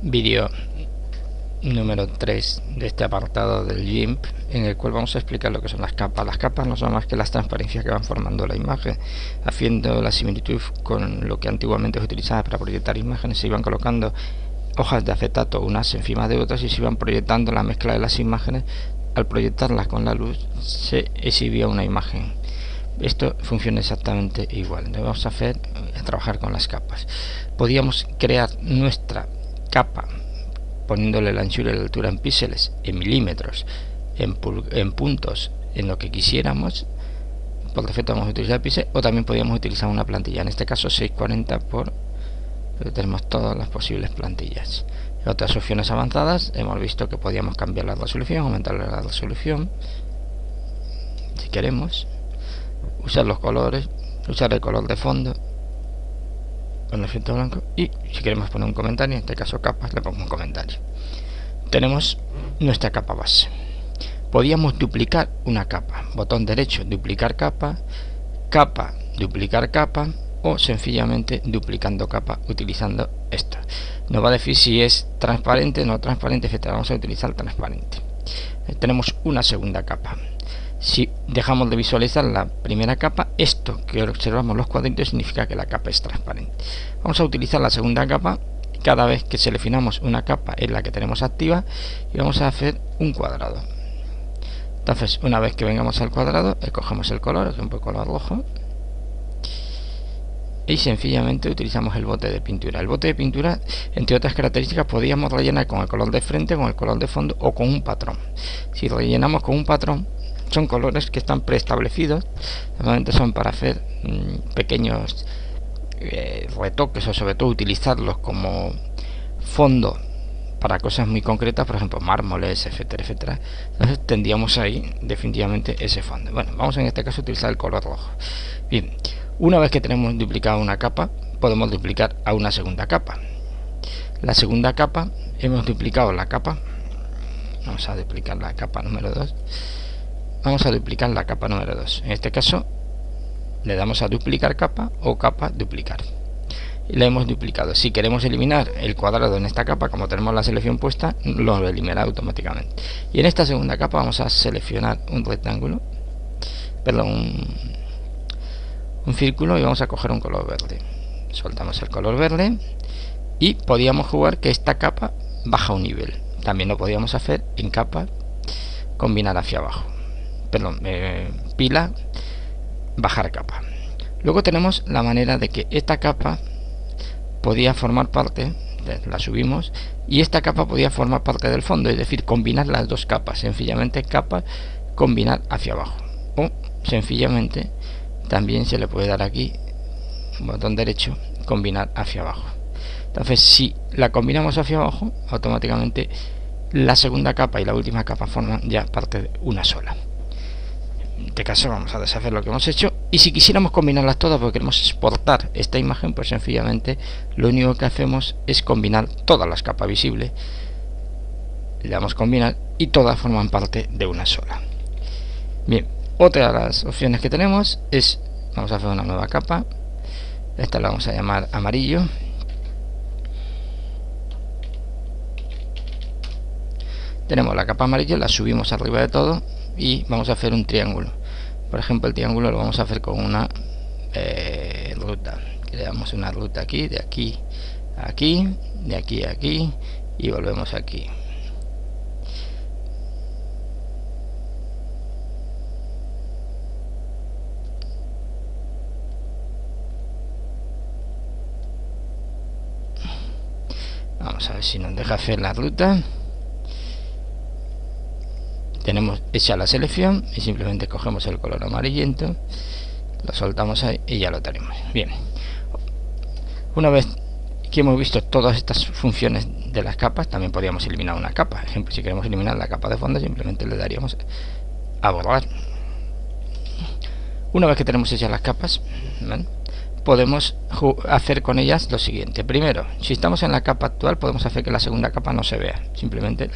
Vídeo número 3 de este apartado del GIMP, en el cual vamos a explicar lo que son las capas. Las capas no son más que las transparencias que van formando la imagen, haciendo la similitud con lo que antiguamente se utilizaba para proyectar imágenes. Se iban colocando hojas de acetato unas encima de otras y se iban proyectando la mezcla de las imágenes. Al proyectarlas con la luz se exhibía una imagen. Esto funciona exactamente igual. Vamos a trabajar con las capas. Podíamos crear nuestra capa poniéndole la anchura y la altura en píxeles, en milímetros, en puntos, en lo que quisiéramos. Por defecto vamos a utilizar píxeles, o también podríamos utilizar una plantilla, en este caso 640 por, tenemos todas las posibles plantillas. En otras opciones avanzadas hemos visto que podíamos cambiar la resolución, aumentar la resolución si queremos, usar los colores, usar el color de fondo con el efecto blanco, y si queremos poner un comentario, en este caso capas, le pongo un comentario. Tenemos nuestra capa base. Podíamos duplicar una capa, botón derecho, duplicar capa, capa, duplicar capa, o sencillamente duplicando capa utilizando esto. Nos va a decir si es transparente, no transparente, etc. Vamos a utilizar transparente. Tenemos una segunda capa. Si dejamos de visualizar la primera capa, esto que observamos los cuadritos significa que la capa es transparente. Vamos a utilizar la segunda capa. Cada vez que seleccionamos una capa es la que tenemos activa, y vamos a hacer un cuadrado. Entonces, una vez que vengamos al cuadrado, escogemos el color, ejemplo color rojo, y sencillamente utilizamos el bote de pintura. El bote de pintura, entre otras características, podíamos rellenar con el color de frente, con el color de fondo o con un patrón. Si rellenamos con un patrón, son colores que están preestablecidos, normalmente son para hacer pequeños retoques, o sobre todo utilizarlos como fondo para cosas muy concretas, por ejemplo mármoles, etcétera, etcétera. Entonces tendríamos ahí definitivamente ese fondo. Bueno, vamos en este caso a utilizar el color rojo. Bien, una vez que tenemos duplicado una capa, podemos duplicar a una segunda capa. La segunda capa, hemos duplicado la capa, vamos a duplicar la capa número 2. Vamos a duplicar la capa número 2. En este caso le damos a duplicar capa o capa duplicar. Y la hemos duplicado. Si queremos eliminar el cuadrado en esta capa, como tenemos la selección puesta, lo eliminará automáticamente. Y en esta segunda capa vamos a seleccionar un rectángulo, perdón, un círculo, y vamos a coger un color verde. Soltamos el color verde y podíamos jugar que esta capa baja un nivel. También lo podíamos hacer en capa, combinar hacia abajo. Perdón, pila, bajar capa. Luego tenemos la manera de que esta capa podía formar parte, la subimos, y esta capa podía formar parte del fondo, es decir, combinar las dos capas, sencillamente capa, combinar hacia abajo, o sencillamente también se le puede dar aquí botón derecho, combinar hacia abajo. Entonces, si la combinamos hacia abajo, automáticamente la segunda capa y la última capa forman ya parte de una sola. En este caso vamos a deshacer lo que hemos hecho, y si quisiéramos combinarlas todas porque queremos exportar esta imagen, pues sencillamente lo único que hacemos es combinar todas las capas visibles, le damos combinar y todas forman parte de una sola. Bien, otra de las opciones que tenemos es, vamos a hacer una nueva capa, esta la vamos a llamar amarillo. Tenemos la capa amarilla, la subimos arriba de todo y vamos a hacer un triángulo. Por ejemplo, el triángulo lo vamos a hacer con una ruta. Creamos una ruta aquí, de aquí a aquí, de aquí a aquí, y volvemos aquí. Vamos a ver si nos deja hacer la ruta. Tenemos hecha la selección y simplemente cogemos el color amarillento, lo soltamos ahí y ya lo tenemos. Bien, una vez que hemos visto todas estas funciones de las capas, también podríamos eliminar una capa. Por ejemplo, si queremos eliminar la capa de fondo, simplemente le daríamos a borrar. Una vez que tenemos hechas las capas, ¿vale?, podemos hacer con ellas lo siguiente. Primero, si estamos en la capa actual, podemos hacer que la segunda capa no se vea, simplemente.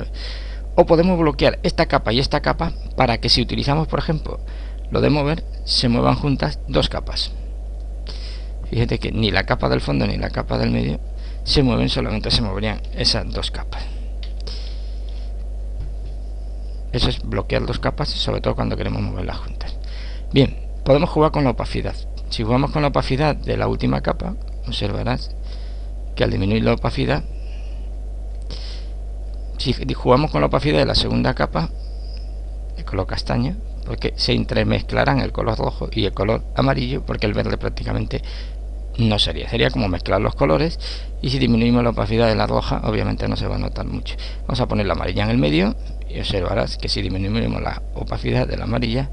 O podemos bloquear esta capa y esta capa para que, si utilizamos por ejemplo lo de mover, se muevan juntas dos capas. Fíjate que ni la capa del fondo ni la capa del medio se mueven, solamente se moverían esas dos capas. Eso es bloquear dos capas, sobre todo cuando queremos moverlas juntas. Bien, podemos jugar con la opacidad. Si jugamos con la opacidad de la última capa, observarás que al disminuir la opacidad, si jugamos con la opacidad de la segunda capa, de color castaño, porque se entremezclarán el color rojo y el color amarillo, porque el verde prácticamente no sería como mezclar los colores. Y si disminuimos la opacidad de la roja, obviamente no se va a notar mucho. Vamos a poner la amarilla en el medio y observarás que si disminuimos la opacidad de la amarilla,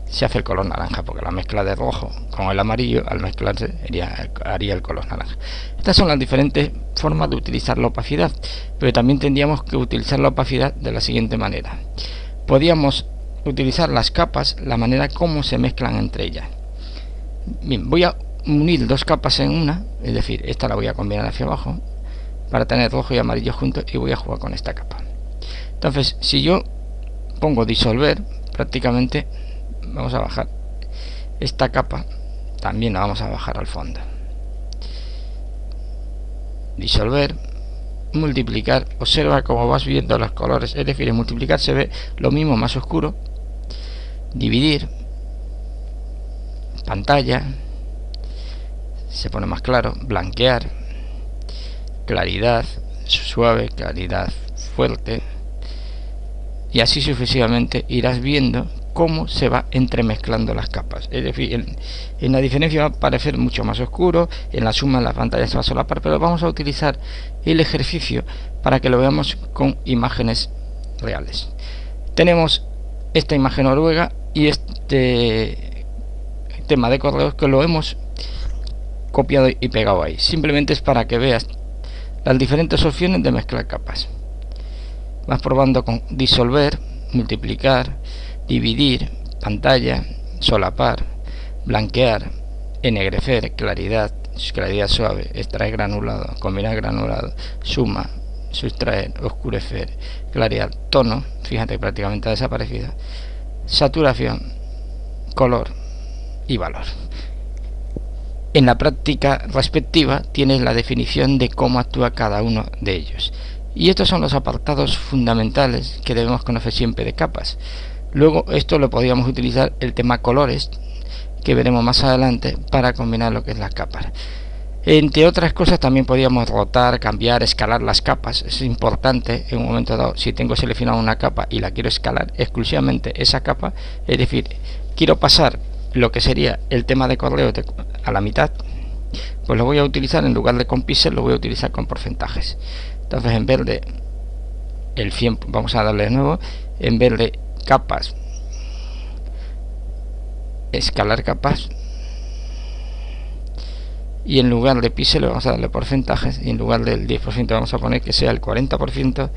se hace el color naranja, porque la mezcla de rojo con el amarillo al mezclarse haría el color naranja. Estas son las diferentes formas de utilizar la opacidad, pero también tendríamos que utilizar la opacidad de la siguiente manera. Podríamos utilizar las capas, la manera como se mezclan entre ellas. Bien, voy a unir dos capas en una, es decir, esta la voy a combinar hacia abajo para tener rojo y amarillo juntos, y voy a jugar con esta capa. Entonces, si yo pongo disolver, prácticamente vamos a bajar esta capa, también la vamos a bajar al fondo. Disolver, multiplicar, observa cómo vas viendo los colores, es decir, en multiplicar se ve lo mismo más oscuro. Dividir, pantalla, se pone más claro. Blanquear, claridad suave, claridad fuerte, y así sucesivamente irás viendo cómo se va entremezclando las capas. Es decir, en la diferencia va a parecer mucho más oscuro, en la suma en la pantalla se va a solapar, pero vamos a utilizar el ejercicio para que lo veamos con imágenes reales. Tenemos esta imagen noruega y este tema de correos que lo hemos copiado y pegado ahí. Simplemente es para que veas las diferentes opciones de mezclar capas. Vas probando con disolver, multiplicar, dividir, pantalla, solapar, blanquear, ennegrecer, claridad suave, extraer granulado, combinar granulado, suma, sustraer, oscurecer, claridad, tono, fíjate que prácticamente ha desaparecido, saturación, color y valor. En la práctica respectiva tienes la definición de cómo actúa cada uno de ellos. Y estos son los apartados fundamentales que debemos conocer siempre de capas. Luego esto lo podríamos utilizar el tema colores, que veremos más adelante, para combinar lo que es las capas. Entre otras cosas también podríamos rotar, cambiar, escalar las capas. Es importante en un momento dado, si tengo seleccionada una capa y la quiero escalar exclusivamente esa capa, es decir, quiero pasar lo que sería el tema de correo a la mitad, pues lo voy a utilizar, en lugar de con píxeles, lo voy a utilizar con porcentajes. Entonces, en vez de el 100, vamos a darle de nuevo, en vez de capas, escalar capas, y en lugar de píxeles vamos a darle porcentajes, y en lugar del 10% vamos a poner que sea el 40%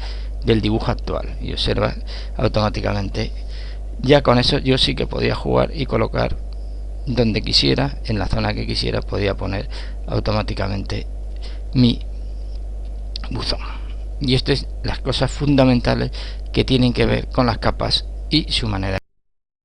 del dibujo actual, y observa automáticamente. Ya con eso yo sí que podía jugar y colocar donde quisiera, en la zona que quisiera, podía poner automáticamente mi buzón. Y esto es las cosas fundamentales que tienen que ver con las capas y su manera.